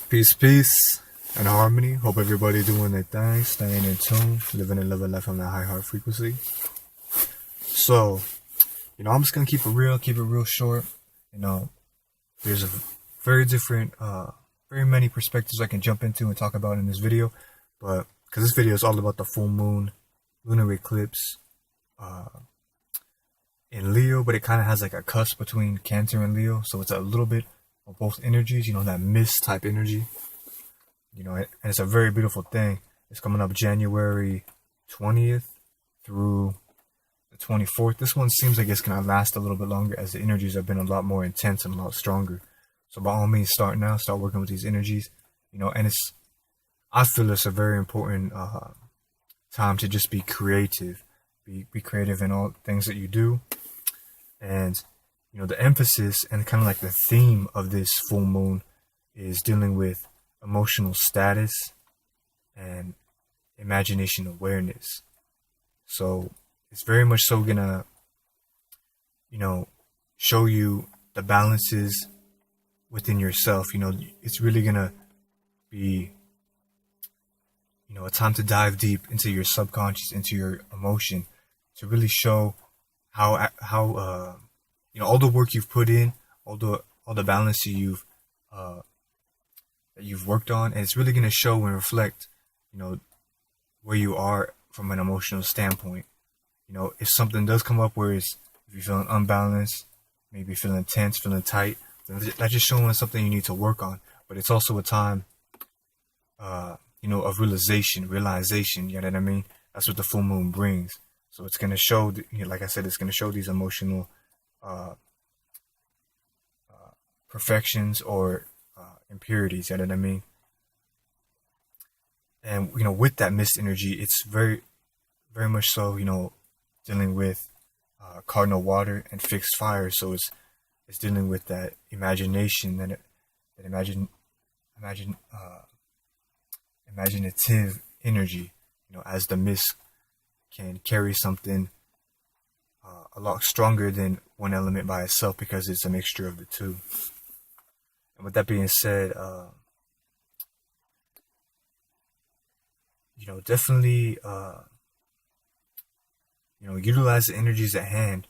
Peace, peace, and harmony. Hope everybody doing their thing, staying in tune, living and living life on that high heart frequency. So, I'm just gonna keep it real short. You know, there's a very different, very many perspectives I can jump into and talk about in this video, but because this video is all about the full moon, lunar eclipse, in Leo, but it kind of has like a cusp between Cancer and Leo, so it's a little bit of both energies. That mist type energy. And it's a very beautiful thing. It's coming up January 20th through the 24th. This one seems like it's going to last a little bit longer as the energies have been a lot more intense and a lot stronger. So by all means, start now, start working with these energies, and I feel it's a very important time to just be creative, be creative in all things that you do. And, the emphasis and kind of like the theme of this full moon is dealing with emotional status and imagination awareness. So it's very much so gonna, show you the balances within yourself. It's really gonna be, a time to dive deep into your subconscious, into your emotion, to really show how all the work you've put in, all the balance that you've worked on, and it's really going to show and reflect, where you are from an emotional standpoint. If something does come up where if you're feeling unbalanced, maybe feeling tense, feeling tight, then that's just showing something you need to work on. But it's also a time, of realization, you know what I mean? That's what the full moon brings. So it's going to show, like I said, it's going to show these emotional perfections or impurities, you know what I mean? And, with that mist energy, it's very, very much so, dealing with cardinal water and fixed fire. So it's dealing with that imagination, imaginative energy, as the mist can carry something a lot stronger than one element by itself because it's a mixture of the two. And with that being said, definitely, utilize the energies at hand.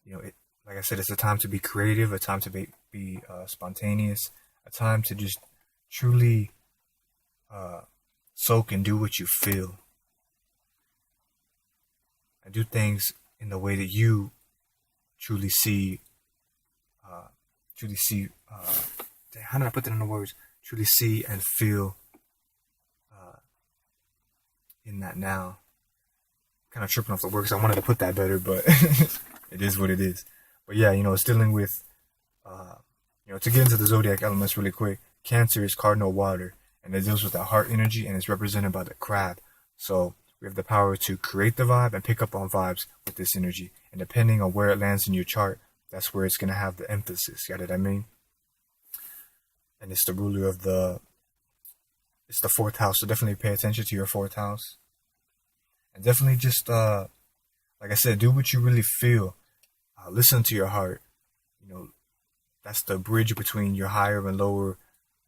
Like I said, it's a time to be creative, a time to be spontaneous, a time to just truly soak and do what you feel, and do things in the way that you truly see. How do I put that into words? Truly see and feel in that now. Kind of tripping off the words. I wanted to put that better, but it is what it is. But yeah, it's dealing with, to get into the zodiac elements really quick. Cancer is cardinal water, and it deals with the heart energy, and it's represented by the crab. So we have the power to create the vibe and pick up on vibes with this energy. And depending on where it lands in your chart, that's where it's going to have the emphasis. You know what I mean? And it's the ruler of it's the fourth house. So definitely pay attention to your fourth house. And definitely just, like I said, do what you really feel. Listen to your heart. That's the bridge between your higher and lower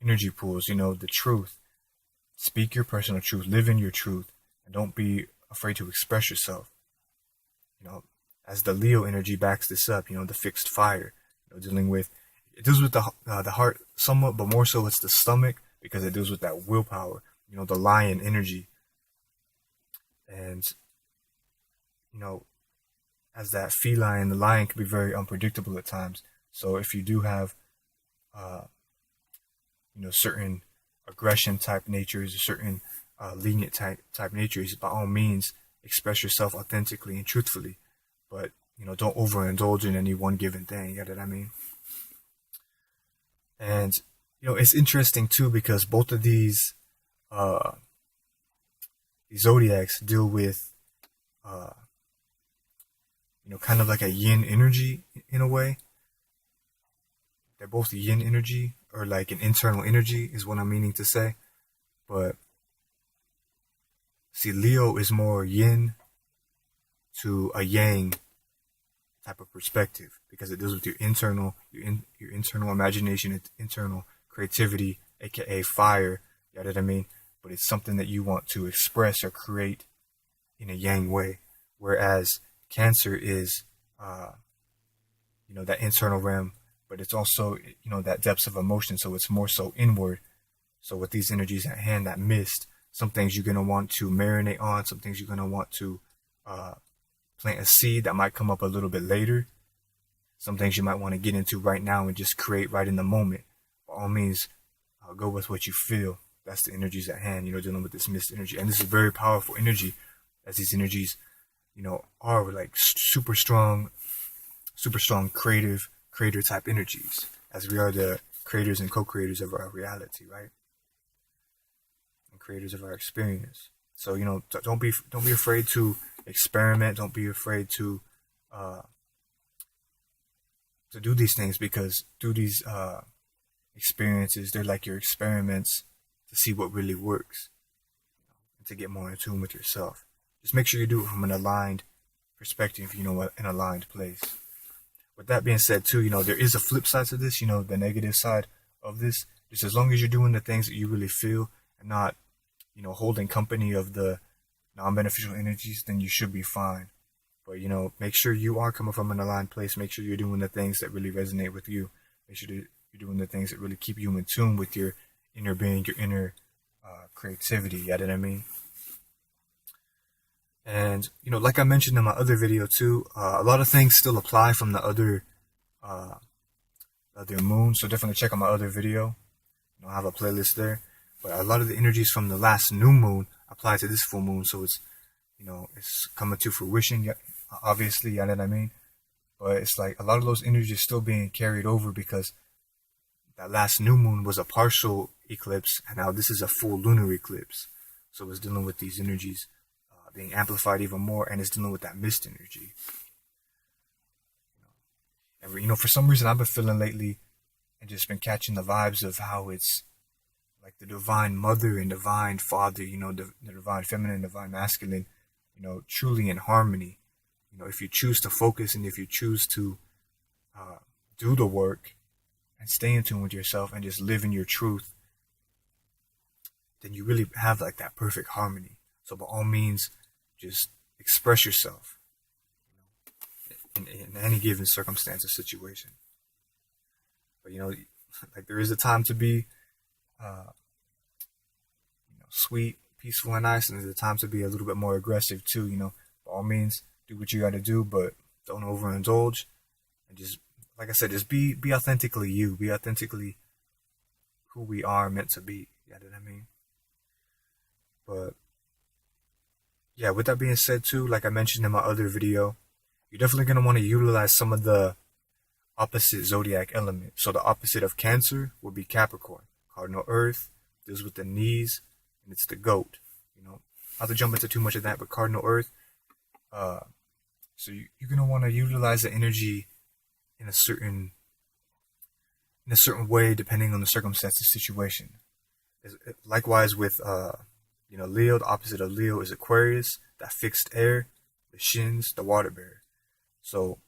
energy pools. The truth. Speak your personal truth. Live in your truth. And don't be afraid to express yourself. As the Leo energy backs this up, the fixed fire, dealing with, it deals with the heart somewhat, but more so it's the stomach because it deals with that willpower, the lion energy. And, as that feline, the lion can be very unpredictable at times. So if you do have, certain aggression type natures, or certain lenient type natures, by all means, express yourself authentically and truthfully. But, don't overindulge in any one given thing, you know what I mean? And, it's interesting too because both of these zodiacs deal with, kind of like a yin energy in a way. They're both yin energy, or like an internal energy is what I'm meaning to say. But see, Leo is more yin to a yang type of perspective because it deals with your internal imagination, internal creativity, aka fire, you know what I mean? But it's something that you want to express or create in a yang way. Whereas Cancer is, that internal realm, but it's also, that depths of emotion. So it's more so inward. So with these energies at hand, that mist, some things you're going to want to marinate on, some things you're going to want to plant a seed that might come up a little bit later. Some things you might want to get into right now and just create right in the moment. By all means, go with what you feel. That's the energies at hand, dealing with this mist energy. And this is very powerful energy, as these energies, are like super strong creator type energies, as we are the creators and co-creators of our reality, right? And creators of our experience. So, don't be afraid to experiment. Don't be afraid to do these things, because through these experiences, they're like your experiments to see what really works, and to get more in tune with yourself. Just make sure you do it from an aligned perspective, an aligned place. With that being said, too, there is a flip side to this, the negative side of this. Just as long as you're doing the things that you really feel and not, holding company of the non-beneficial energies, then you should be fine. But, make sure you are coming from an aligned place. Make sure you're doing the things that really resonate with you. Make sure you're doing the things that really keep you in tune with your inner being, your inner creativity. You know what I mean? And, like I mentioned in my other video too, a lot of things still apply from the other moon. So definitely check out my other video. I have a playlist there. But a lot of the energies from the last new moon apply to this full moon. So it's, it's coming to fruition, obviously, you know what I mean? But it's like a lot of those energies still being carried over, because that last new moon was a partial eclipse, and now this is a full lunar eclipse. So it's dealing with these energies being amplified even more, and it's dealing with that mist energy. And for some reason I've been feeling lately and just been catching the vibes of how it's like the divine mother and divine father, the divine feminine and divine masculine, truly in harmony. If you choose to focus, and if you choose to do the work and stay in tune with yourself and just live in your truth, then you really have like that perfect harmony. So by all means, just express yourself in any given circumstance or situation. But like there is a time to be sweet, peaceful, and nice, and there's a time to be a little bit more aggressive too. By all means, do what you got to do, but don't overindulge. And just, like I said, just be authentically you. Be authentically who we are meant to be. You know what I mean? But yeah, with that being said too, like I mentioned in my other video, you're definitely going to want to utilize some of the opposite zodiac elements. So the opposite of Cancer would be Capricorn. Cardinal Earth deals with the knees, and it's the goat. Not to jump into too much of that, but Cardinal Earth, so you're going to want to utilize the energy in a certain way, depending on the circumstances, situation. Likewise with Leo, the opposite of Leo is Aquarius, that fixed air, the shins, the water bearer. So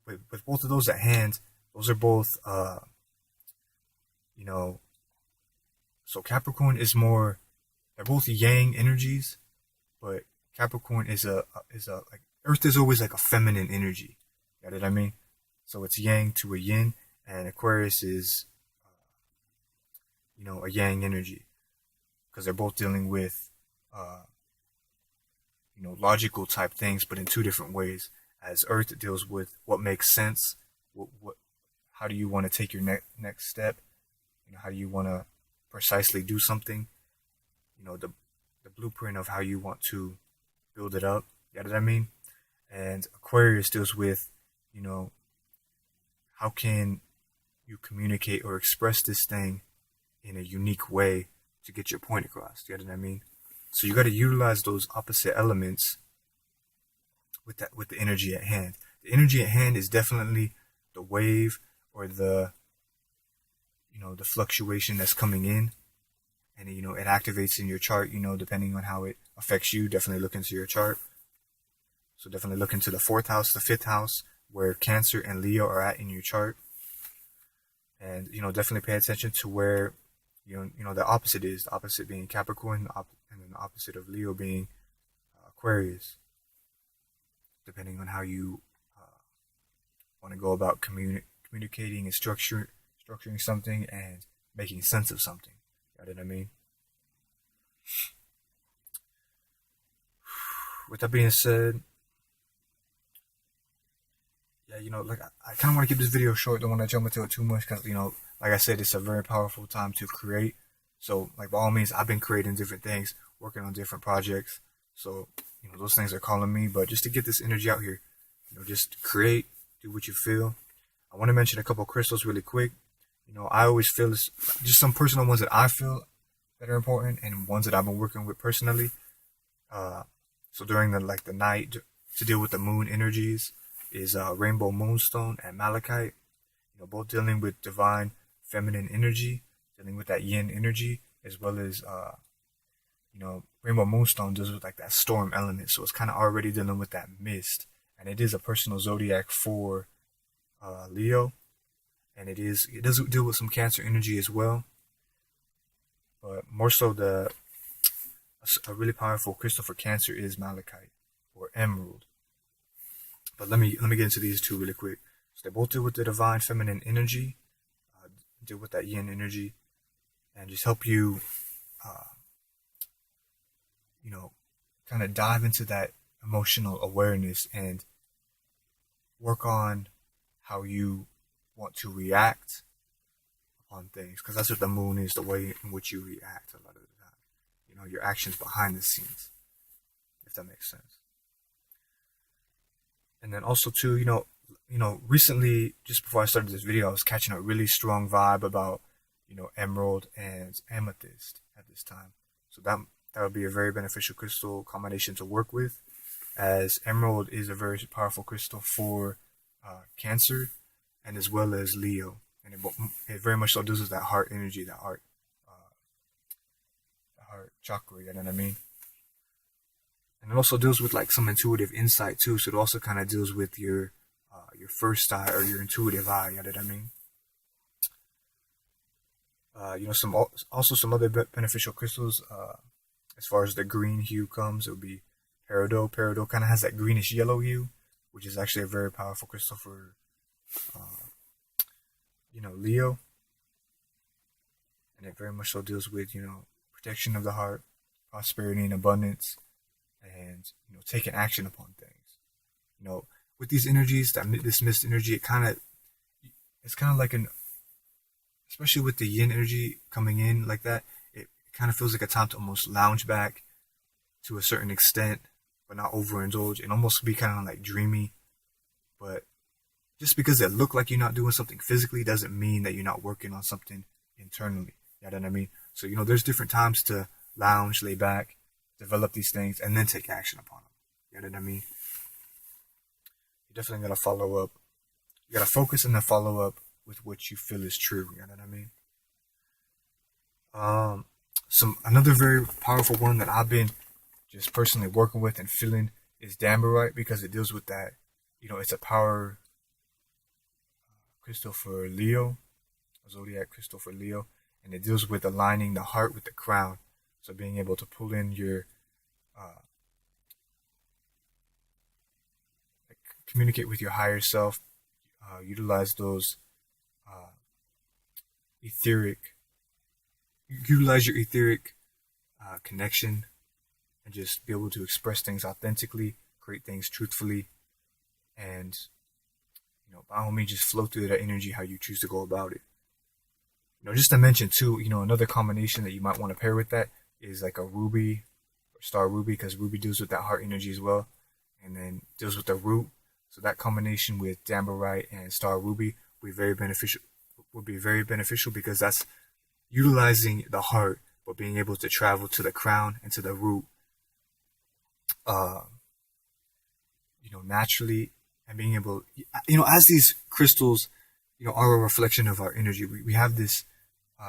with both of those at hand, those are both, so Capricorn is more, they're both yang energies, but Capricorn is a like, Earth is always like a feminine energy. You know what I mean? So it's yang to a yin, and Aquarius is, a yang energy, because they're both dealing with, logical type things, but in two different ways. As Earth deals with what makes sense, how do you want to take your next step? How do you want to precisely do something? The blueprint of how you want to build it up. You know what I mean? And Aquarius deals with, how can you communicate or express this thing in a unique way to get your point across. You know what I mean? So you got to utilize those opposite elements with the energy at hand. The energy at hand is definitely the wave or the fluctuation that's coming in, and it activates in your chart, depending on how it affects you. Definitely look into your chart. So definitely look into the 4th house, the 5th house, where Cancer and Leo are at in your chart. And, definitely pay attention to where The opposite is the opposite being Capricorn, and then the opposite of Leo being Aquarius, depending on how you want to go about communicating and structuring something and making sense of something. You know what I mean? With that being said, yeah, I kind of want to keep this video short. Don't want to jump into it too much because, like I said, it's a very powerful time to create. So, like, by all means, I've been creating different things, working on different projects. So, those things are calling me. But just to get this energy out here, just create, do what you feel. I want to mention a couple crystals really quick. I always feel this, just some personal ones that I feel that are important, and ones that I've been working with personally. So during the night, to deal with the moon energies, is Rainbow Moonstone and Malachite. Both dealing with divine feminine energy, dealing with that yin energy, as well as Rainbow Moonstone deals with like that storm element. So it's kind of already dealing with that mist, and it is a personal zodiac for Leo, and it does deal with some Cancer energy as well, but more so a really powerful crystal for Cancer is Malachite or Emerald. But let me get into these two really quick. So they both deal with the divine feminine energy, deal with that yin energy, and just help you, kind of dive into that emotional awareness and work on how you want to react upon things, because that's what the moon is, the way in which you react a lot of the time. Your actions behind the scenes, if that makes sense. And then also too, recently, just before I started this video, I was catching a really strong vibe about, Emerald and Amethyst at this time. So that would be a very beneficial crystal combination to work with, as Emerald is a very powerful crystal for Cancer, and as well as Leo, and it very much so deals with that heart energy, that heart chakra. You know what I mean? And it also deals with like some intuitive insight too. So it also kind of deals with your first eye or your intuitive eye. You know what I mean? Some other beneficial crystals. As far as the green hue comes, it would be peridot. Peridot kind of has that greenish yellow hue, which is actually a very powerful crystal for Leo. And it very much so deals with protection of the heart, prosperity and abundance, and taking action upon things. With these energies, this mist energy, it's kind of like especially with the yin energy coming in like that, it kind of feels like a time to almost lounge back to a certain extent, but not overindulge, and almost be kind of like dreamy. But just because it look like you're not doing something physically doesn't mean that you're not working on something internally. You know what I mean? So, there's different times to lounge, lay back, develop these things, and then take action upon them. You know what I mean? You definitely got to follow up. You got to focus and then follow up with what you feel is true. You know what I mean? Another very powerful one that I've been just personally working with and feeling is Dambarite, because it deals with that. It's a power crystal for Leo, a zodiac crystal for Leo, and it deals with aligning the heart with the crown. So being able to pull in your, communicate with your higher self, utilize those utilize your etheric connection, and just be able to express things authentically, create things truthfully, and by all means, just flow through that energy how you choose to go about it. Just to mention too, another combination that you might want to pair with that is like a ruby or star ruby, because ruby deals with that heart energy as well, and then deals with the root. So that combination with Dambarite and star ruby would be very beneficial, because that's utilizing the heart, but being able to travel to the crown and to the root, naturally, and being able, as these crystals, are a reflection of our energy. We have this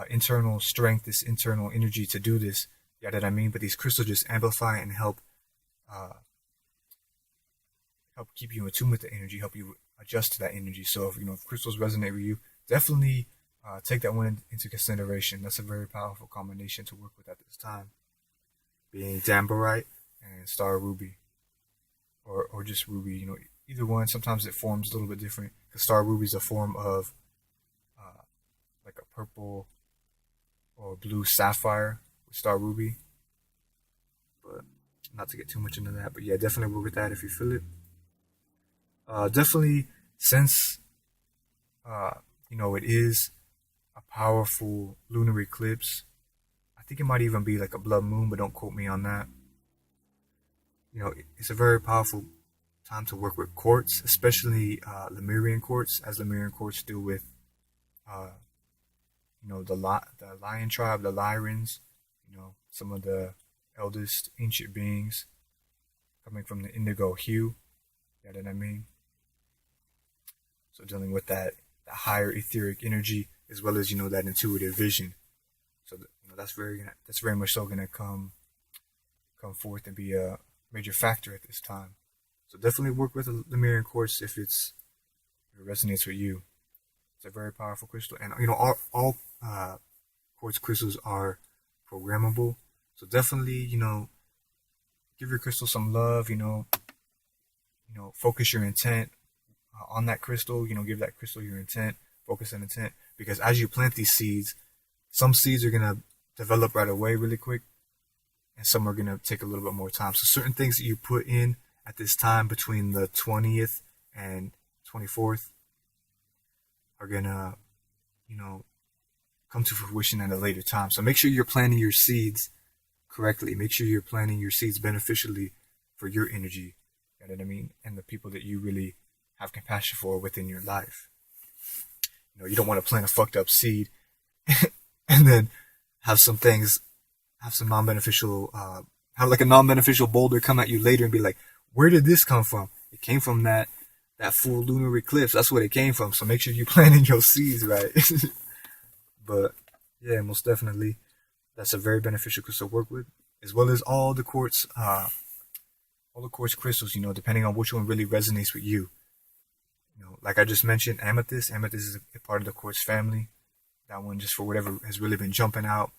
internal strength, this internal energy to do this. You know what I mean? But these crystals just amplify and help keep you in tune with the energy, help you adjust to that energy. So if crystals resonate with you, definitely take that one into consideration. That's a very powerful combination to work with at this time, being Dambarite and Star Ruby, or just Ruby. Either one. Sometimes it forms a little bit different because Star Ruby is a form of like a purple or blue sapphire with Star Ruby. But not to get too much into that. But yeah, definitely work with that if you feel it. Definitely, since it is a powerful lunar eclipse. I think it might even be like a blood moon, but don't quote me on that. It's a very powerful time to work with quartz, especially Lemurian quartz, as Lemurian quartz deal with, the lion tribe, the Lyrans, some of the eldest ancient beings coming from the indigo hue. You know what I mean? So dealing with that higher etheric energy, as well as that intuitive vision. So that's very much so gonna come forth and be a major factor at this time. So definitely work with the Lemurian quartz if it resonates with you. It's a very powerful crystal, and all quartz crystals are programmable. So definitely give your crystal some love. Focus your intent on that crystal. Give that crystal your intent, focus and intent, because as you plant these seeds, some seeds are gonna develop right away really quick, and some are gonna take a little bit more time. So certain things that you put in at this time between the 20th and 24th are gonna, come to fruition at a later time. So make sure you're planting your seeds correctly. Make sure you're planting your seeds beneficially for your energy. You know what I mean? And the people that you really have compassion for within your life. You don't want to plant a fucked up seed and then have some non-beneficial, have like a non-beneficial boulder come at you later and be like, where did this come from? It came from that full lunar eclipse. That's where it came from. So make sure you're planting your seeds right. But yeah, most definitely, that's a very beneficial crystal to work with, as well as all the quartz crystals. Depending on which one really resonates with you. Like I just mentioned, amethyst. Amethyst is a part of the quartz family. That one, just for whatever has really been jumping out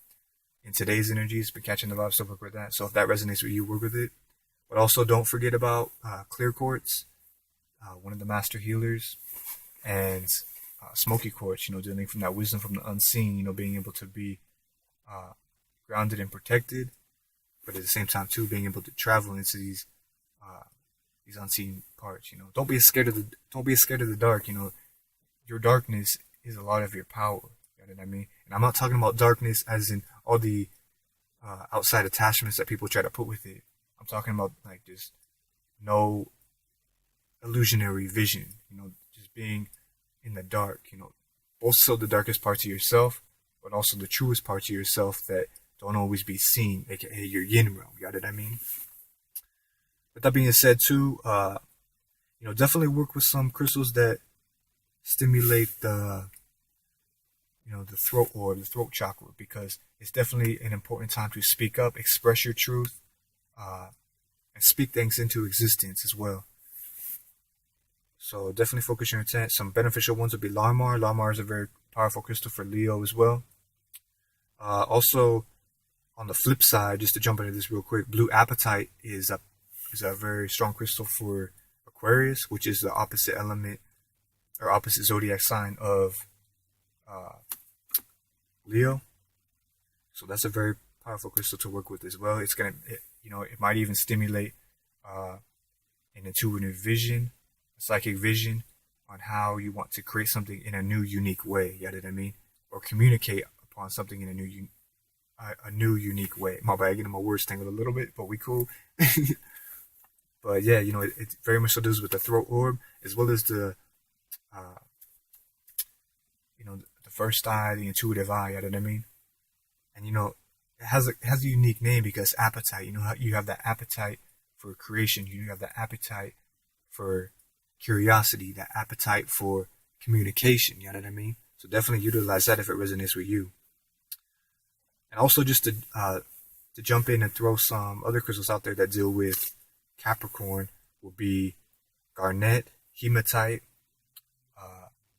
in today's energies, been catching a lot of stuff, work with that. So if that resonates with you, work with it. But also don't forget about clear quartz, one of the master healers, and smoky quartz. Dealing from that wisdom from the unseen. Being able to be grounded and protected, but at the same time too, being able to travel into these unseen parts. Don't be scared of the dark. Your darkness is a lot of your power. You know what I mean? And I'm not talking about darkness as in all the outside attachments that people try to put with it. I'm talking about like just no illusionary vision. Just being in the dark. Both so the darkest parts of yourself, but also the truest parts of yourself that don't always be seen, aka your yin realm. You know what I mean? With that being said, too, definitely work with some crystals that stimulate the throat orb, the throat chakra, because it's definitely an important time to speak up, express your truth, and speak things into existence as well. So definitely focus your intent. Some beneficial ones would be Larmar. Larmar is a very powerful crystal for Leo as well. Also, on the flip side, just to jump into this real quick, blue apatite is a very strong crystal for Aquarius, which is the opposite element or opposite zodiac sign of Leo. So that's a very powerful crystal to work with as well. It might even stimulate an intuitive vision, a psychic vision on how you want to create something in a new, unique way. You know what I mean? Or communicate upon something in a new, unique way. My bad, getting my words tangled a little bit, but we cool. But yeah, it very much so deals with the throat orb, as well as the first eye, the intuitive eye. You know what I mean? And it has a unique name because appetite. You have that appetite for creation. You have that appetite for curiosity, that appetite for communication. You know what I mean? So definitely utilize that if it resonates with you. And also just to jump in and throw some other crystals out there that deal with Capricorn will be garnet, hematite,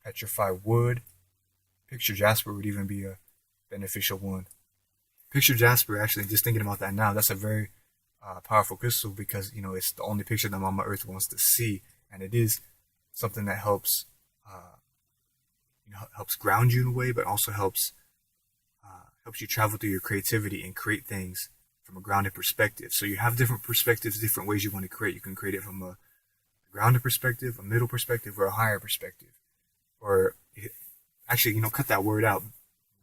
petrified wood, picture jasper would even be a beneficial one. Picture jasper, actually, just thinking about that now, that's a very powerful crystal because, it's the only picture that Mama Earth wants to see. And it is something that helps ground you in a way, but also helps you travel through your creativity and create things from a grounded perspective. So you have different perspectives, different ways you want to create. You can create it from a grounded perspective, a middle perspective, or a higher perspective. Or actually, cut that word out.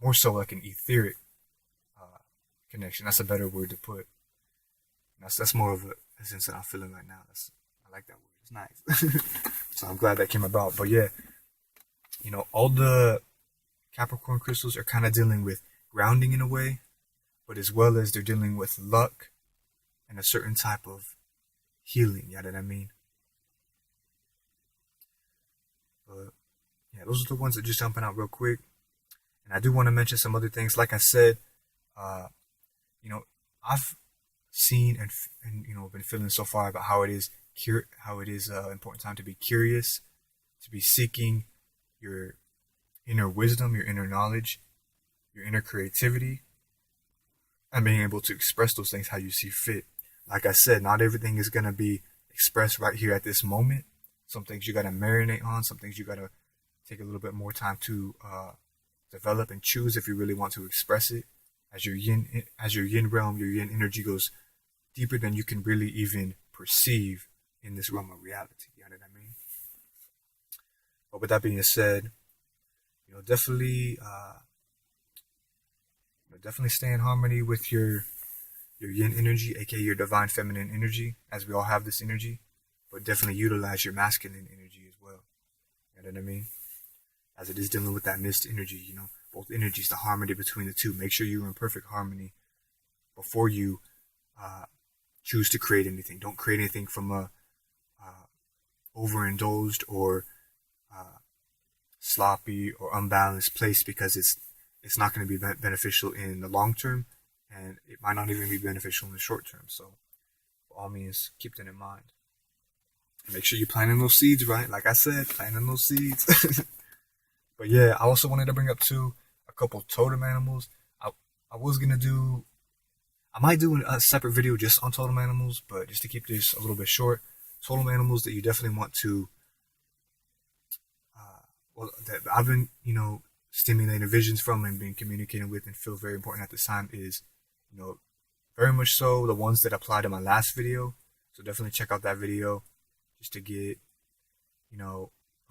More so like an etheric connection. That's a better word to put. That's more of a sense that I'm feeling right now. I like that word. It's nice. So I'm glad that came about. But yeah, all the Capricorn crystals are kind of dealing with grounding in a way, but as well as they're dealing with luck and a certain type of healing. You know what I mean? But yeah, those are the ones that just jumping out real quick. And I do want to mention some other things. Like I said, I've seen and been feeling so far about how it is important time to be curious, to be seeking your inner wisdom, your inner knowledge, your inner creativity, and being able to express those things how you see fit. Like I said, not everything is going to be expressed right here at this moment. Some things you got to marinate on, some things you got to take a little bit more time to develop and choose if you really want to express it. As your yin realm, your yin energy goes deeper than you can really even perceive in this realm of reality. You know what I mean? But with that being said, definitely stay in harmony with your yin energy, aka your divine feminine energy, as we all have this energy, but definitely utilize your masculine energy as well. You know what I mean? As it is dealing with that mist energy, both energies, the harmony between the two. Make sure you're in perfect harmony before you choose to create anything. Don't create anything from a overindulged or sloppy or unbalanced place, because it's not going to be beneficial in the long term, and it might not even be beneficial in the short term. So, by all means, keep that in mind. And make sure you're planting those seeds, right? Like I said, planting those seeds. But yeah, I also wanted to bring up too a couple totem animals. I might do a separate video just on totem animals, but just to keep this a little bit short, totem animals that you definitely want to, that I've been, stimulating visions from and been communicating with and feel very important at this time is, very much so the ones that applied to my last video. So definitely check out that video just to get,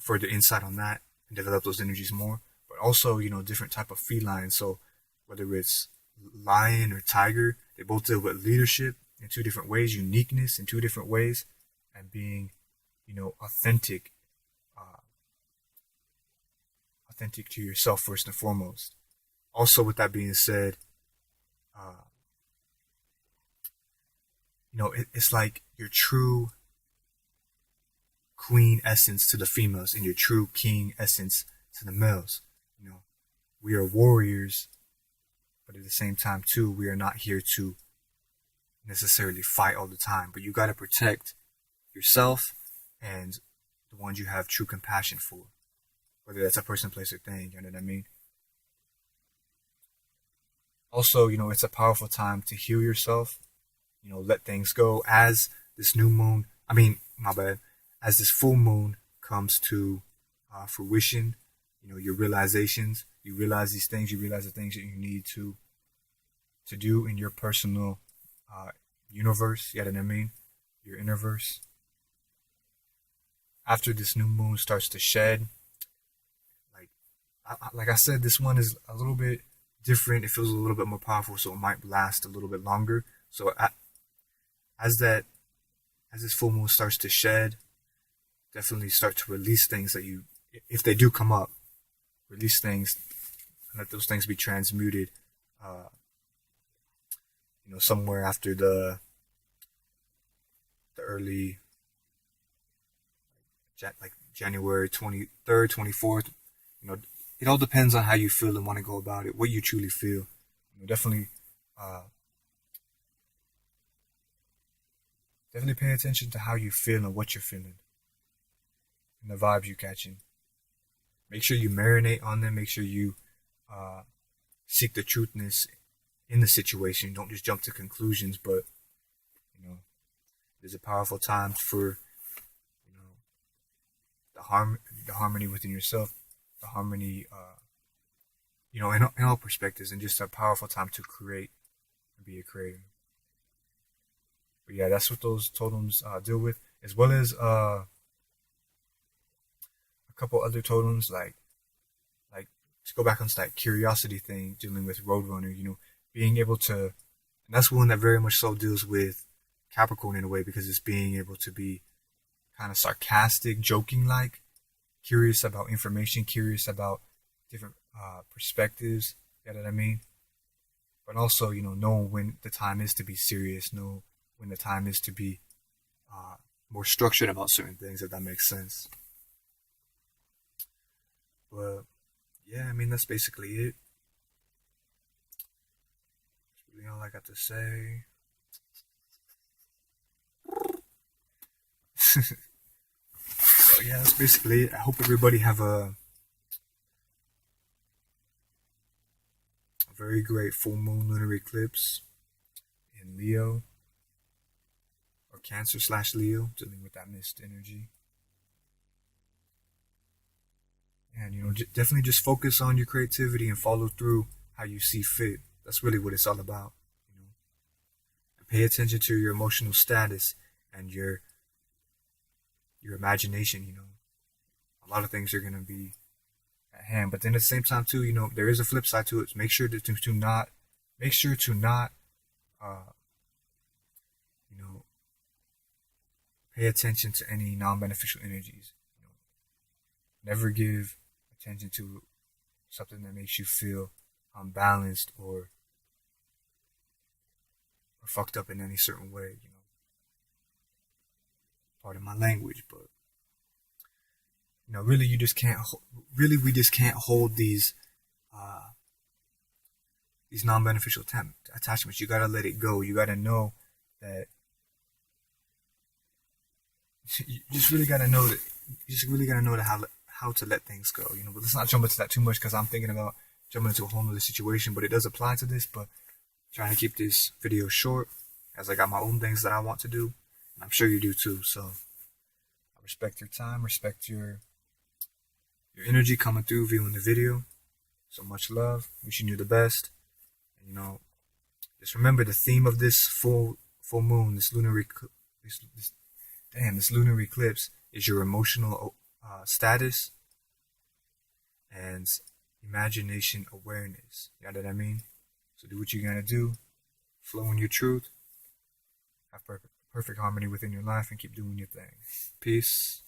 further insight on that and develop those energies more. But also, different type of felines. So whether it's lion or tiger, they both deal with leadership in two different ways, uniqueness in two different ways, and being, authentic to yourself first and foremost. Also, with that being said, it's like your true queen essence to the females and your true king essence to the males. We are warriors, but at the same time too, we are not here to necessarily fight all the time, but you got to protect yourself and the ones you have true compassion for, whether that's a person, place, or thing. You know what I mean? Also, it's a powerful time to heal yourself, let things go. As this new moon, as this full moon comes to fruition, your realizations, you realize these things, you realize the things that you need to do in your personal universe. You know what I mean? Your innerverse. After this new moon starts to shed, like I said, this one is a little bit different. It feels a little bit more powerful, so it might last a little bit longer. So as this full moon starts to shed, definitely start to release things that if they do come up, release things and let those things be transmuted. Somewhere after the early, like January 23rd, 24th. It all depends on how you feel and want to go about it, what you truly feel. Definitely pay attention to how you feel and what you're feeling and the vibes you're catching. Make sure you marinate on them. Make sure you seek the truthness in the situation. Don't just jump to conclusions, but there's a powerful time for the harmony within yourself, the harmony, in all perspectives, and just a powerful time to create and be a creator. But yeah, that's what those totems deal with, as well as a couple other totems like to go back on that curiosity thing, dealing with Roadrunner. Being able to, and that's one that very much so deals with Capricorn in a way, because it's being able to be kind of sarcastic, joking like, curious about information, curious about different perspectives, you know what I mean? But also, knowing when the time is to be serious, know when the time is to be more structured about certain things, if that makes sense. But yeah, I mean, that's basically it. That's really all I got to say. But yeah, that's basically it. I hope everybody have a very great full moon lunar eclipse in Leo or Cancer/Leo, dealing with that mist energy. And definitely just focus on your creativity and follow through how you see fit. That's really what it's all about. And pay attention to your emotional status and your imagination. A lot of things are going to be at hand, but then at the same time too, there is a flip side to it. Make sure to not pay attention to any non-beneficial energies. Never give attention to something that makes you feel unbalanced or fucked up in any certain way. Pardon my language, but really we just can't hold these non-beneficial attachments. You gotta let it go. You gotta know that. You just really gotta know how to let things go. But let's not jump into that too much, because I'm thinking about jumping into a whole other situation. But it does apply to this. But I'm trying to keep this video short, as I got my own things that I want to do, and I'm sure you do too. So I respect your time, respect your energy coming through, viewing the video. So much love. Wishing you the best. And just remember the theme of this full moon, this lunar eclipse is your emotional status and imagination awareness. You know what I mean? So do what you're gonna do. Flow in your truth. Have perfect harmony within your life, and keep doing your thing. Peace.